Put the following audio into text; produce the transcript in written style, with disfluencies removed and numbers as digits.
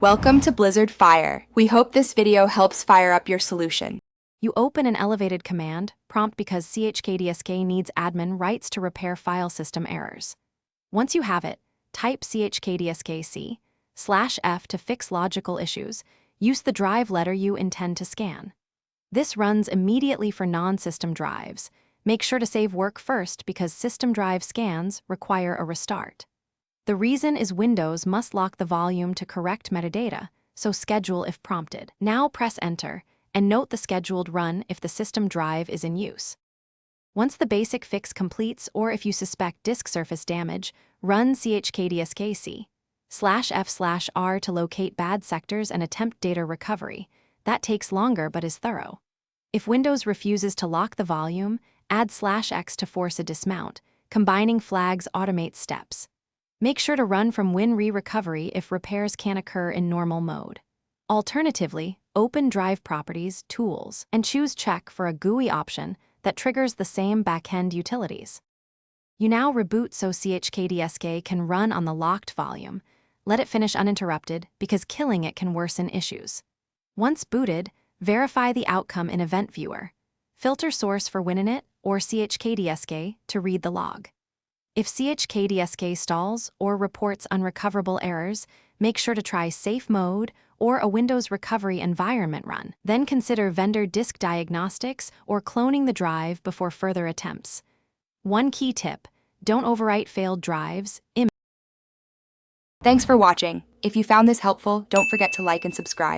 Welcome to Blizzard Fire. We hope this video helps fire up your solution. You open an elevated command prompt because chkdsk needs admin rights to repair file system errors. Once you have it, type chkdsk/f to fix logical issues. Use the drive letter you intend to scan. This runs immediately for non-system drives. Make sure to save work first because system drive scans require a restart. The reason is Windows must lock the volume to correct metadata, so schedule if prompted. Now press Enter, and note the scheduled run if the system drive is in use. Once the basic fix completes or if you suspect disk surface damage, run chkdsk/f/r to locate bad sectors and attempt data recovery. That takes longer but is thorough. If Windows refuses to lock the volume, add /x to force a dismount. Combining flags automates steps. Make sure to run from WinRe-recovery if repairs can occur in normal mode. Alternatively, open Drive Properties, Tools, and choose Check for a GUI option that triggers the same backend utilities. You now reboot so chkdsk can run on the locked volume. Let it finish uninterrupted because killing it can worsen issues. Once booted, verify the outcome in Event Viewer. Filter source for WinInit or chkdsk to read the log. If chkdsk stalls or reports unrecoverable errors, make sure to try Safe Mode or a Windows recovery environment run. Then consider vendor disk diagnostics or cloning the drive before further attempts. One key tip: don't overwrite failed drives. Thanks for watching. If you found this helpful, don't forget to like and subscribe.